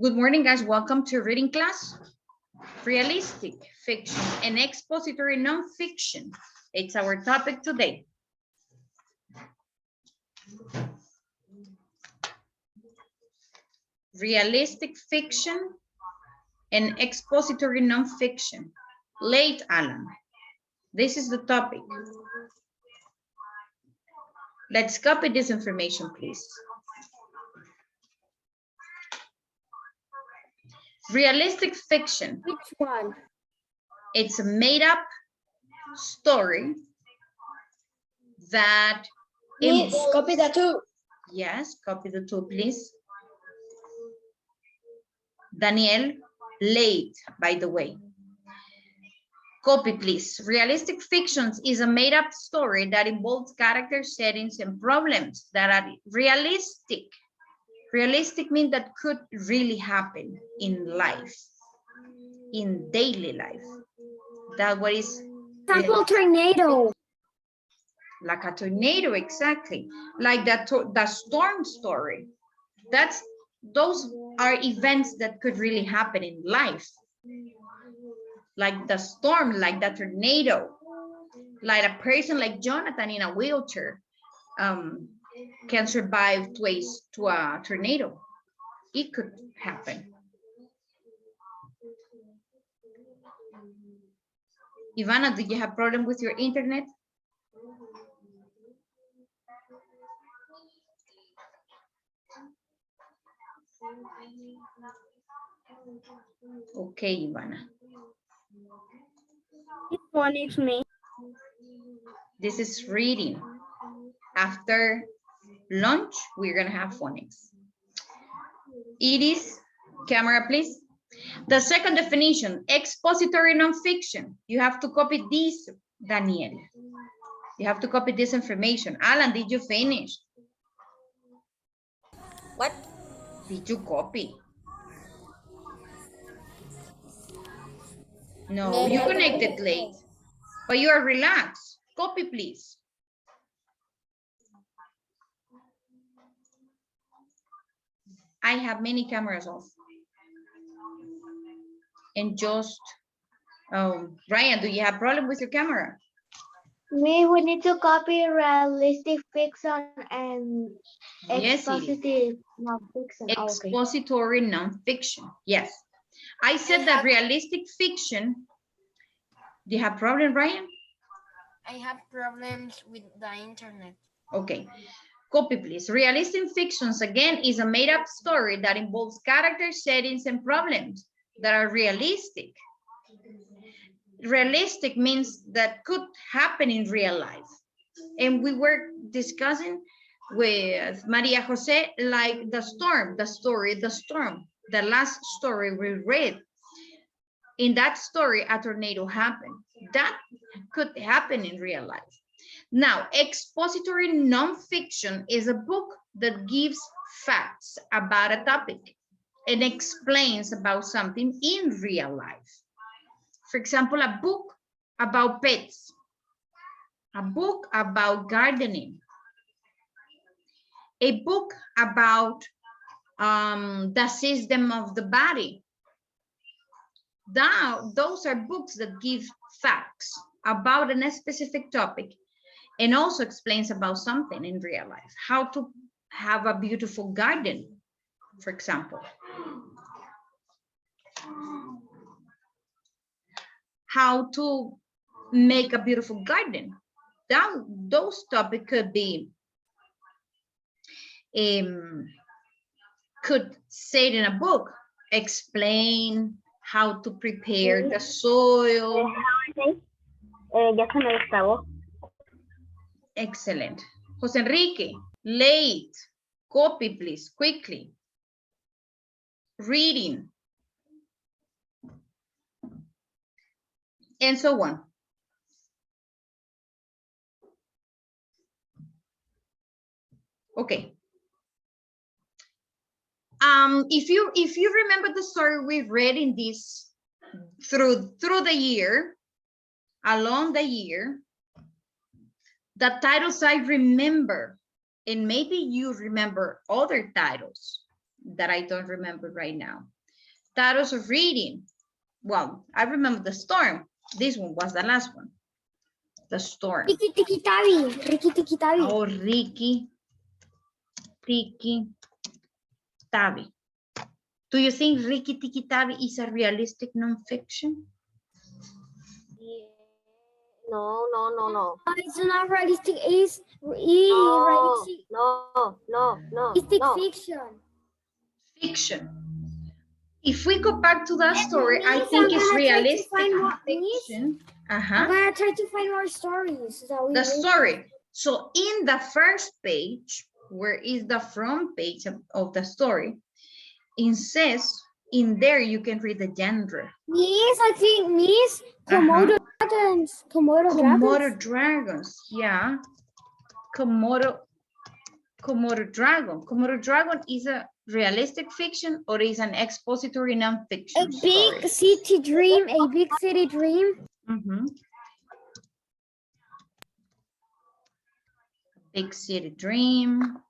Good morning, guys. Welcome to reading class. Realistic fiction and expository nonfiction. It's our topic today. Realistic fiction and expository nonfiction. Late Alan. This is the topic. Let's copy this information, please. Realistic fiction. Which one? It's a made-up story that Miss, copy the two. Yes, copy the two, please. Daniel, late, by the way. Copy, please. Realistic fictions is a made-up story that involves characters, settings, and problems that are realistic. Realistic means that could really happen in life, in daily life. That what is Example, tornado. like a tornado, exactly. Like the storm story. Those are events that could really happen in life. Like the storm, like the tornado, like a person like Jonathan in a wheelchair can survive to a tornado. It could happen. Ivana, do you have problem with your internet? Okay, Ivana. This one is me. This is reading. After lunch, we're gonna have phonics. It is, camera please. The second definition, expository nonfiction. You have to copy this, Daniel. You have to copy this information. Alan, did you finish? What? Did you copy? No, you connected late, but you are relaxed. Copy, please. I have many cameras off. And just, Ryan, do you have problem with your camera? We need to copy realistic fiction and Yes, it is. expositive nonfiction. Expository nonfiction. Yes. I said that realistic fiction. Do you have problem, Ryan? I have problems with the internet. Okay. Copy, please. Realistic fictions, again, is a made-up story that involves characters, settings, and problems that are realistic. Realistic means that could happen in real life. And we were discussing with Maria Jose, like the storm, the story, the storm, the last story we read. In that story, a tornado happened. That could happen in real life. Now, expository nonfiction is a book that gives facts about a topic and explains about something in real life. For example, a book about pets, a book about gardening, a book about the system of the body. Now, those are books that give facts about a specific topic and also explains about something in real life. How to have a beautiful garden, for example. How to make a beautiful garden. Those topics could be, could say it in a book, explain how to prepare the soil. Ya se me descargó. Excellent. Jose Enrique, late. Copy, please, quickly. Reading. And so on. Okay. If you remember the story we read in this through the year, along the year, the titles I remember, and maybe you remember other titles, that I don't remember right now. Titles of reading. Well, I remember The Storm. This one was the last one. The Storm. Ricky Tiki Tavi. Ricky Tiki Tavi. Oh, Ricky Tiki Tavi. Do you think Ricky Tiki Tavi is a realistic nonfiction? No. It's not realistic. It's No, realistic. no. Fiction. Fiction. If we go back to that story, I Miss, think I'm it's gonna try to realistic find what- Miss? fiction. I'm Uh-huh. gonna try to find more stories. That we The read. story. So in the first page, where is the front page of the story, it says in there you can read the genre. Miss, I think Miss Komodo dragons. Komodo Komodo dragons. dragons, yeah. Komodo dragon. Komodo dragon is a realistic fiction or is an expository A non-fiction big story? city dream. A big city dream. Mhm. Big city dream.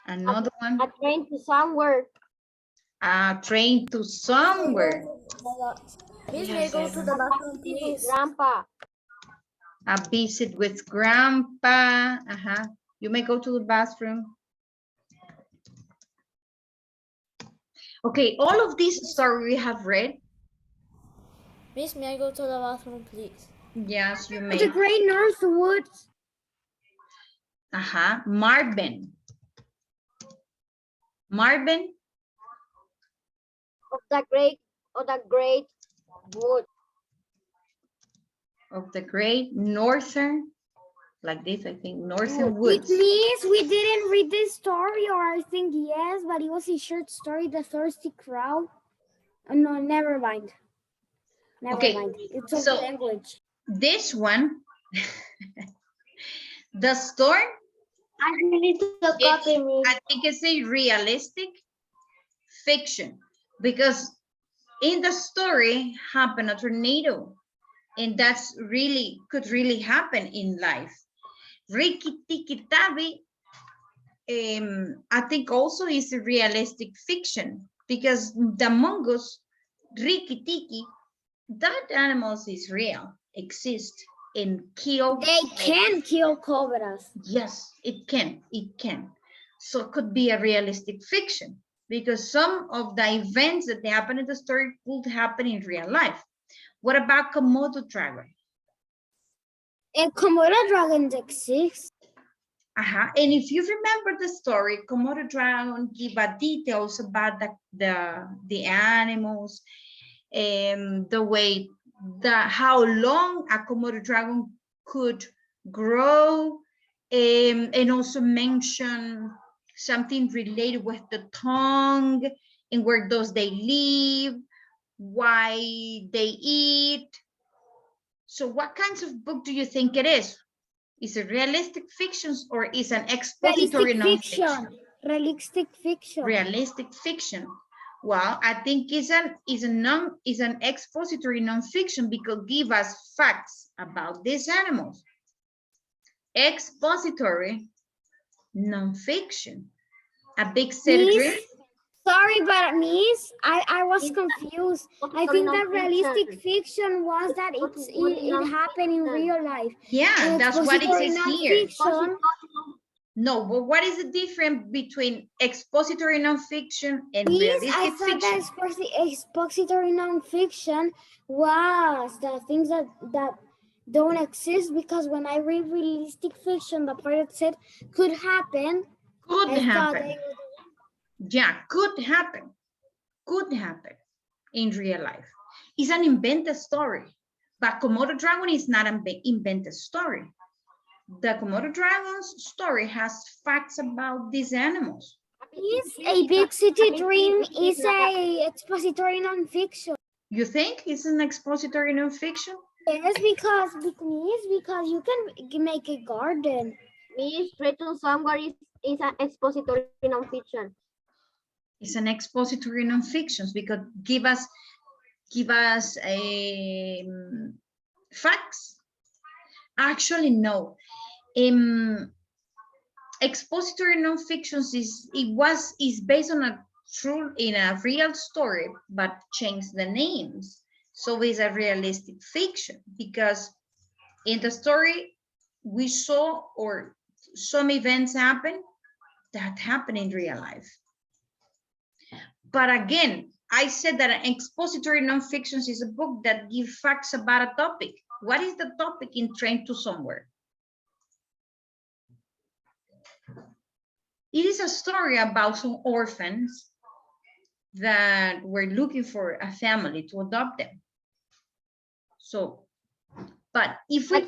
Another one. A train to somewhere. Train to somewhere. Miss, may I go to the bathroom, please? Grandpa. A visit with grandpa. You may go to the bathroom. Okay, all of this story we have read. Miss, may I go to the bathroom, please? Yes, you may. The Great North Woods. Marvin. Marvin. Of the great wood. Of the great northern, like this, I think, northern woods. Miss, we didn't read this story, or I think yes, but it was a short story, The Thirsty Crowd. Oh, no, never mind. Never Okay, mind. It's a so- language. This one, the storm, I need to copy me. I think it's a realistic fiction because in the story happened a tornado, and that's really could really happen in life. Ricky Tiki Tavi, I think also is a realistic fiction because the mongoose, Ricky Tiki, that animals is real, exist, and kill. They can kill cobras. Yes, it can. So it could be a realistic fiction because some of the events that happen in the story could happen in real life. What about Komodo dragon? And Komodo dragons exist. And if you remember the story, Komodo dragon give details about the animals, the way how long a Komodo dragon could grow, and also mention something related with the tongue and where does they live, why they eat. So what kinds of book do you think it is? Is it realistic fictions or is an expository Realistic nonfiction? fiction. Realistic fiction. Realistic fiction. Well, I think is an expository nonfiction because give us facts about these animals. Expository nonfiction. A big city dream. Sorry, but Miss, I was confused. I think that realistic fiction was that it happened in real life. Yeah, And that's what it expository says here. nonfiction, No, but what is the difference between expository nonfiction and Miss, realistic I thought fiction? that expository nonfiction was the things that don't exist, because when I read realistic fiction, the part that said could happen, Could I thought happen. they Yeah, could happen. Could happen in real life. It's an invented story. But Komodo dragon is not an invented story. The Komodo dragon's story has facts about these animals. Is a big city dream is a expository nonfiction. You think it's an expository nonfiction? Yes, because you can make a garden. Miss Train to somewhere is an expository nonfiction. It's an expository nonfiction because give us facts. Actually, no. expository nonfiction is based on a real story, but changed the names. So it's a realistic fiction because in the story we saw or some events happen that happen in real life. But again, I said that an expository nonfiction is a book that gives facts about a topic. What is the topic in Train to Somewhere? It is a story about some orphans that were looking for a family to adopt them. So, but if we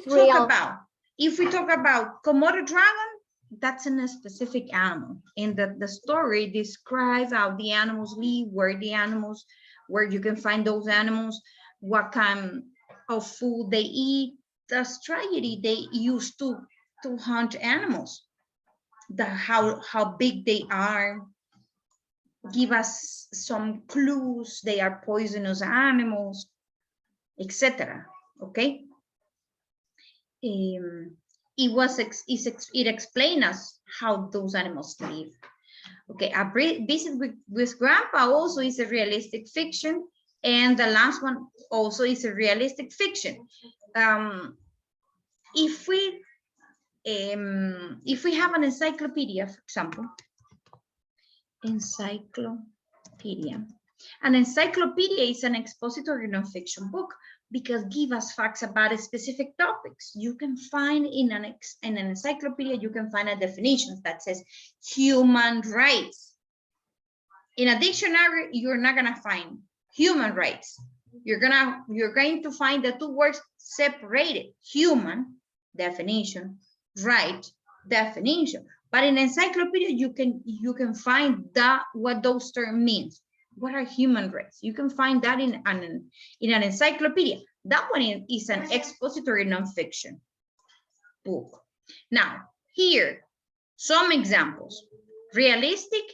talk about Komodo dragon, that's in a specific animal. And the story describes how the animals live, where you can find those animals, what kind of food they eat, the strategy they use to hunt animals, how big they are, give us some clues, they are poisonous animals, etc. Okay. It explains us how those animals live. Okay, A Visit with Grandpa also is a realistic fiction, and the last one also is a realistic fiction. If we have an encyclopedia, for example, an encyclopedia is an expository nonfiction book because give us facts about specific topics. You can find in an encyclopedia, you can find a definition that says human rights. In a dictionary, you're not gonna find human rights. You're going to find the two words separated: human definition, right definition. But in encyclopedia, you can find what those terms means. What are human rights? You can find that in an encyclopedia. That one is an expository nonfiction book. Now, here, some examples. Realistic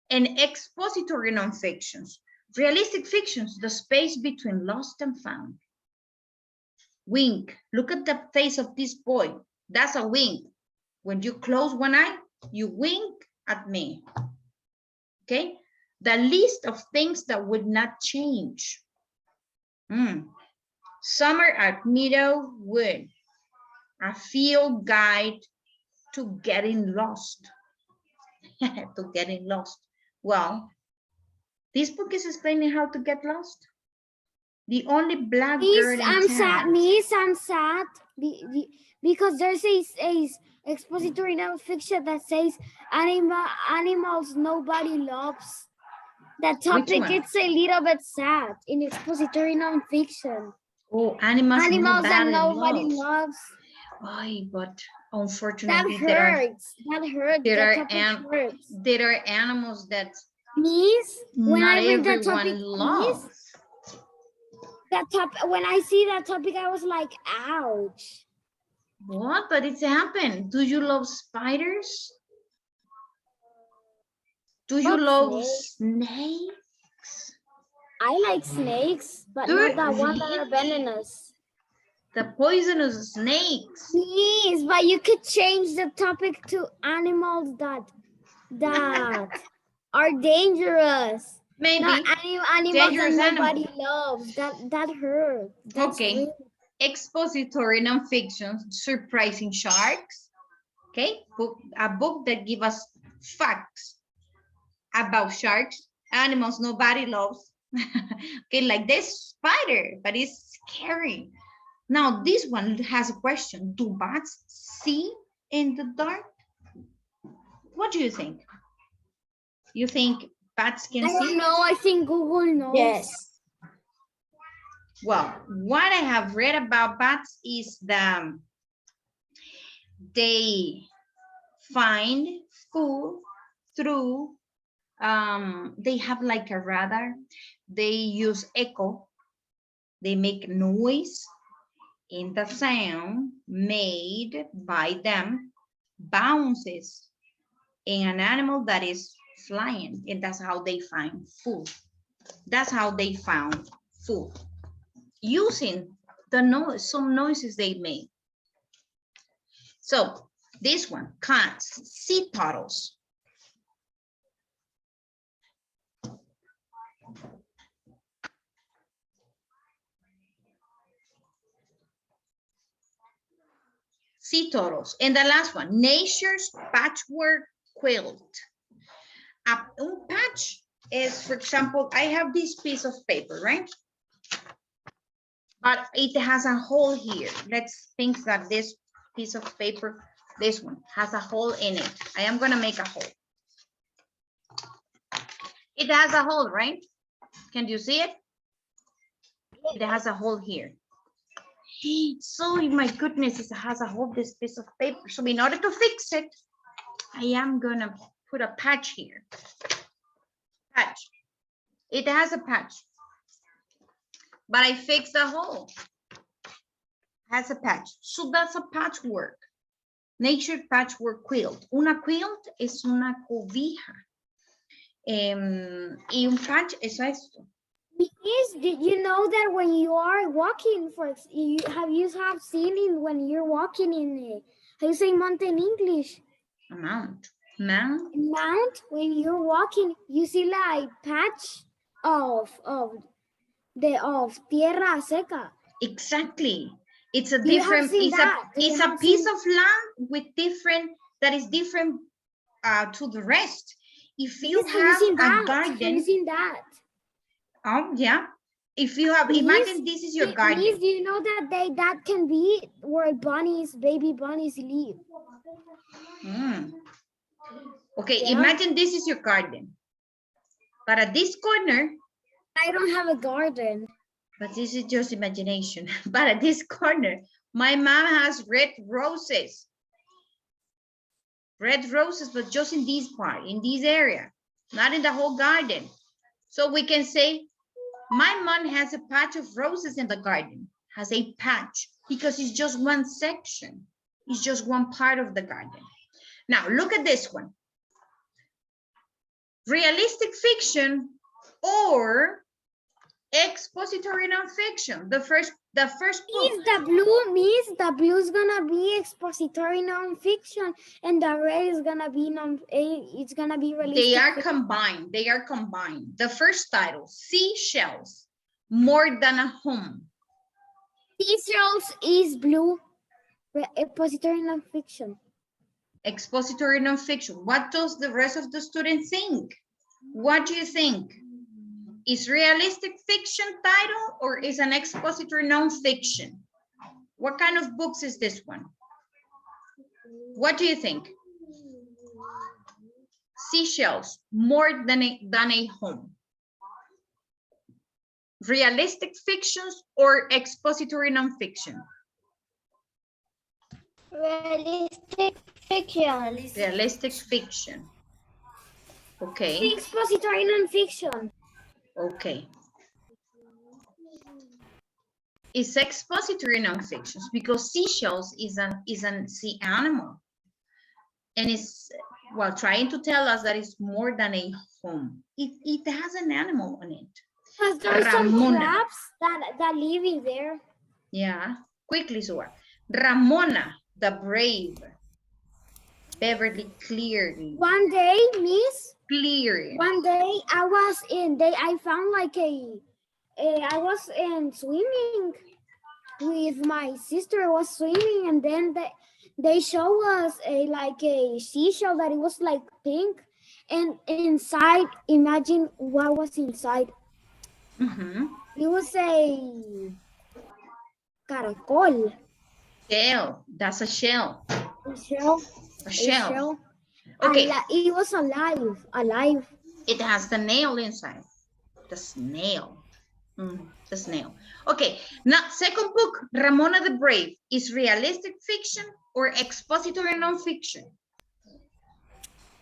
and expository nonfictions. Realistic fictions, the space between lost and found. Wink. Look at the face of this boy. That's a wink. When you close one eye, you wink at me. Okay? The list of things that would not change. Summer at Meadowood. A field guide to getting lost. To getting lost. Well, this book is explaining how to get lost. The only black girl in I'm town. sad because there's a expository nonfiction that says animals nobody loves. That topic, it's a little bit sad in expository nonfiction. Oh, animals that nobody loves. Oh, but unfortunately, that hurts. There are animals that when not I read that everyone topic, loves. When I see that topic, I was like, ouch. What? But it's happened. Do you love spiders? Do you love snakes? I like snakes, but not the ones that are venomous. The poisonous snakes. Please, but you could change the topic to animals that are dangerous. Maybe. Not animals Dangerous that nobody loves. That hurts. Okay. Really... Expository nonfiction, Surprising Sharks. Okay. A book that gives us facts about sharks, animals nobody loves. Okay, like this spider, but it's scary. Now this one has a question. Do bats see in the dark? What do you think? You think bats can see? I don't know. I think Google knows. Yes. Well, what I have read about bats is that they find food through they have like a radar. They use echo. They make noise, and the sound made by them bounces in an animal that is flying, and that's how they find food. That's how they found food, using the noise, some noises they made. So This one, cats, sea turtles. Sea turtles. And the last one, nature's patchwork quilt. Un patch is, for example, I have this piece of paper, right? But it has a hole here. Let's think that this piece of paper, this one, has a hole in it. I am gonna make a hole. It has a hole, right? Can you see it? It has a hole here. So, my goodness, it has a hole, this piece of paper. So in order to fix it, I am gonna put a patch here. Patch. It has a patch. But I fixed the hole. Has a patch. So that's a patchwork. Nature patchwork quilt. Una quilt es una cobija. Y un patch es esto. Did you know that when you are walking, you have seen it when you're walking in how you say mountain in English? A mount. Mount, when you're walking, you see like patch of tierra seca. Exactly. It's a You have different, seen it's that. a, You it's a have piece seen- of land with different, that is different to the rest. If you Yes, have seen a that? Have you garden, seen that? oh yeah. If you have, Miss, imagine this is your garden. Miss, do you know that can be where baby bunnies live? Mm. Okay, Yeah. imagine this is your garden. But at this corner, I don't have a garden. but this is just imagination. But at this corner, my mom has red roses. Red roses, but just in this part, in this area, not in the whole garden. So we can say, my mom has a patch of roses in the garden, has a patch, because it's just one section. It's just one part of the garden. Now, look at this one. Realistic fiction or expository nonfiction. The first book. The blue is gonna be expository nonfiction, and the red is gonna be it's gonna be realistic. They are combined. They are combined. The first title, Seashells, More Than a Home. Seashells is blue. Expository nonfiction. Expository nonfiction. What does the rest of the students think? What do you think? Is realistic fiction title or is an expository nonfiction? What kind of books is this one? What do you think? Seashells, More Than a Home. Realistic fictions or expository nonfiction? Realistic fiction. Realistic fiction. Okay. Expository nonfiction. Okay. It's expository nonfiction because seashells is an sea animal. And it's, well, trying to tell us that it's more than a home. It has an animal on it. Because there's some Ramona. crabs that live in there. Yeah, quickly, Zora. Ramona, the brave. Beverly Cleary. One day, Miss, Cleary. one day I found like I was in swimming with my sister. I was swimming, and then they show us a seashell that it was like pink, and inside, imagine what was inside. Mm-hmm. It was a caracol. Shell. That's a shell. A shell. A shell. A shell. Okay. It was alive. It has the nail inside. The snail. The snail. Okay. Now, second book, Ramona the Brave, is realistic fiction or expository nonfiction?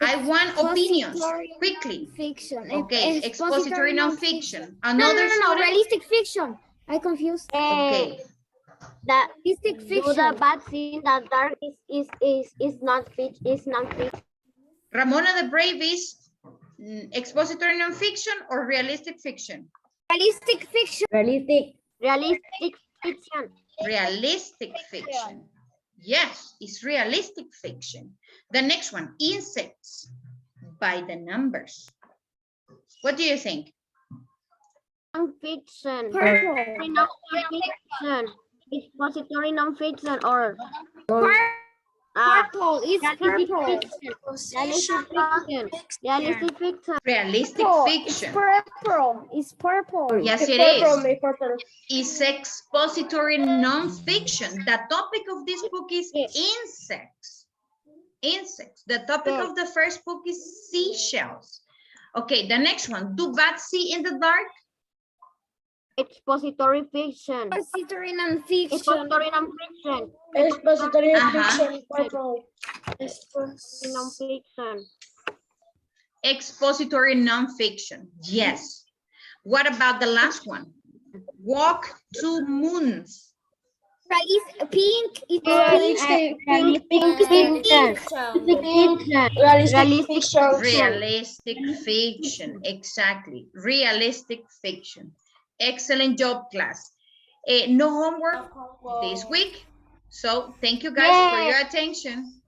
I want opinions quickly. Fiction. Okay, expository nonfiction. No, Another student? realistic fiction. I confused. Okay. The Realistic do fiction. the bad thing that dark is not fiction. Ramona the Brave is expository nonfiction or realistic fiction? Realistic fiction. Realistic fiction. Realistic fiction. Yes, it's realistic fiction. The next one, insects by the numbers. What do you think? Non-fiction. Purple. Non-fiction. Expository non-fiction or Purple. It's realistic purple. fiction. Realistic fiction. Realistic fiction. Realistic Purple. It's fiction. purple. It's purple. Yes, it is. It's expository non-fiction. The topic of this book is insects. Insects. The topic of the first book is seashells. Okay, the next one. Do bats see in the dark? Expository fiction. Expository non-fiction. Expository non-fiction. Expository Uh-huh. fiction, purple. Non-fiction. Expository non-fiction. Yes. What about the last one? Walk to moons. Right, it's pink. It's Realistic, Realistic fiction. Fiction. realistic fiction. Realistic fiction. Exactly. Realistic fiction. Excellent job, class. No homework this week. So thank you guys for your attention.